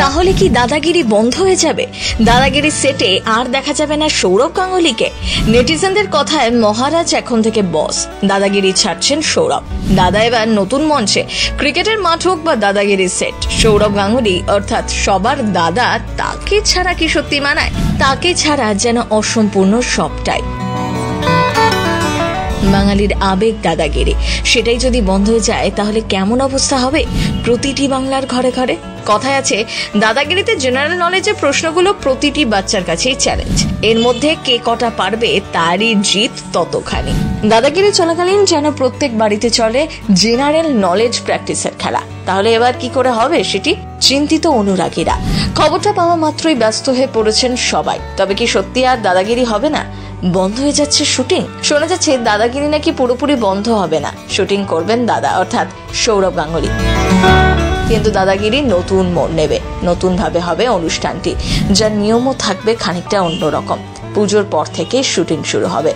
তাহলে কি দাদাগিরি বন্ধ হয়ে যাবে? দাদাগিরি সেটে আর দেখা যাবে না সৌরভ গাঙ্গুলিকে? নেটিজেনদের কথায় মহারাজ এখন থেকে বস, দাদাগিরি ছাড়ছেন সৌরভ। দাদা এবার নতুন মঞ্চে, ক্রিকেটের মাঠ হোক বা দাদাগিরি সেট, সৌরভ গাঙ্গুলি অর্থাৎ সবার দাদা, তাকে ছাড়া কি সত্যি মানায়? তাকে ছাড়া যেন অসম্পূর্ণ সবটাই। বাঙালির আবেগ দাদাগিরি, সেটাই যদি বন্ধ হয়ে যায় তাহলে কেমন অবস্থা হবে প্রতিটি বাংলার ঘরে ঘরে? কথায় আছে, দাদাগিরিতে জেনারেল নলেজের প্রশ্নগুলো প্রতিটি বাচ্চার কাছেই চ্যালেঞ্জ। এর মধ্যে কে কটা পারবে তারই জিত ততখানি। দাদাগিরি চলাকালীন যেন প্রত্যেক বাড়িতে চলে জেনারেল নলেজ প্র্যাকটিসের খেলা। তাহলে এবার কি করে হবে সেটি চিন্তিত অনুরাগীরা। খবরটা পাওয়া মাত্রই ব্যস্ত হয়ে পড়েছেন সবাই। তবে কি সত্যি আর দাদাগিরি হবে না? বন্ধ হয়ে যাচ্ছে শুটিং? শোনা যাচ্ছে দাদাগিরি নাকি পুরোপুরি বন্ধ হবে না, শুটিং করবেন দাদা অর্থাৎ সৌরভ গাঙ্গুলি। কিন্তু দাদাগিরি নতুন মোড় নেবে, নতুন ভাবে হবে অনুষ্ঠানটি, যার নিয়মও থাকবে খানিকটা অন্যরকম। পুজোর পর থেকে শুটিং শুরু হবে।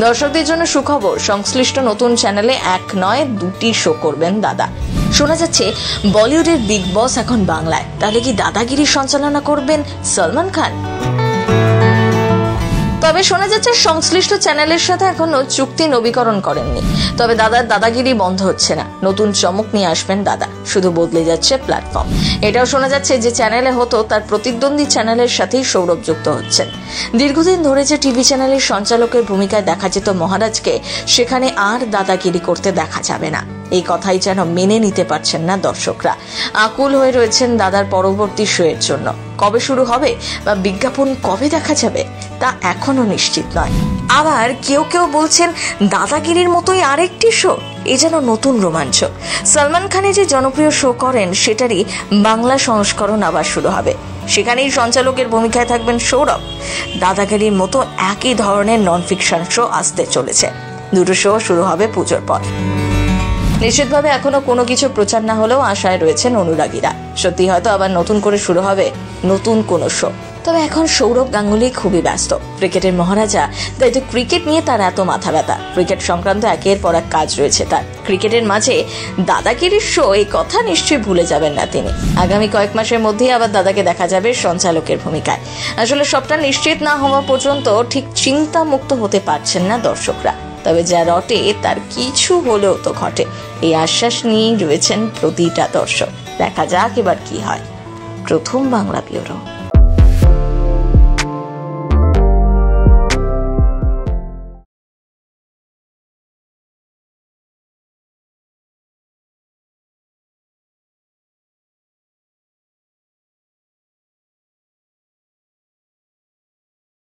দর্শকদের জন্য সুখবর, সংশ্লিষ্ট নতুন চ্যানেলে এক নয় দুটি শো করবেন দাদা। শোনা যাচ্ছে বলিউডের বিগ বস এখন বাংলায়। তাহলে কি দাদাগিরি সঞ্চালনা করবেন সলমান খান? তবে শোনা যাচ্ছে সংশ্লিষ্ট চ্যানেলের সাথে এখনো চুক্তি নবীকরণ করেননি। তবে দাদার দাদাগিরি বন্ধ হচ্ছে না, নতুন চমক নিয়ে আসবেন দাদা, শুধু বদলে যাচ্ছে প্ল্যাটফর্ম। এটাও শোনা যাচ্ছে যে চ্যানেলে হতো তার প্রতিদ্বন্দ্বী চ্যানেলের সাথেই সৌরভ যুক্ত হচ্ছেন। দীর্ঘদিন ধরে যে টিভি চ্যানেলের সঞ্চালকের ভূমিকায় দেখা যেত মহারাজকে, সেখানে আর দাদাগিরি করতে দেখা যাবে না। এই কথাই যেন মেনে নিতে পারছেন না দর্শকরা। আকুল হয়ে রয়েছেন দাদার পরবর্তী শো এর জন্য। কবে শুরু হবে বা বিজ্ঞাপন কবে দেখা যাবে তা এখনো নিশ্চিত নয়। আবার কেউ কেউ বলছেন দাদাগিরির মতোই আরেকটি শো, এ যেন নতুন রোমাঞ্চ। সলমান খানের যে জনপ্রিয় শো করেন সেটারই বাংলা সংস্করণ আবার শুরু হবে। সেখানেই সঞ্চালকের ভূমিকায় থাকবেন সৌরভ। দাদাগিরির মতো একই ধরনের নন ফিকশন শো আসতে চলেছে। দুটো শো শুরু হবে পুজোর পর। নিশ্চিতভাবে এখনো কোনো কিছু প্রচার না হলেও আশায় রয়েছেন অনুরাগীরা। সত্যি হয়তো আবার নতুন করে শুরু হবে নতুন কোনো শো। তবে এখন সৌরভ গাঙ্গুলি খুবই ব্যস্ত, ক্রিকেটের মহারাজা, তাই তো ক্রিকেট নিয়ে তার এত মাথা ব্যথা। ক্রিকেট সংক্রান্ত একের পর এক কাজ রয়েছে তার। ক্রিকেটের মাঝে দাদাগিরির শো, এই কথা নিশ্চয়ই ভুলে যাবেন না তিনি। আগামী কয়েক মাসের মধ্যেই আবার দাদাকে দেখা যাবে সঞ্চালকের ভূমিকায়। আসলে সবটা নিশ্চিত না হওয়া পর্যন্ত ঠিক চিন্তা মুক্ত হতে পারছেন না দর্শকরা। তবে যা রটে তার কিছু হলেও তো ঘটে, এই আশ্বাস নিয়েই রয়েছেন প্রতিটা দর্শক। দেখা যাক এবার কি হয়। প্রথম বাংলা ব্যুরো।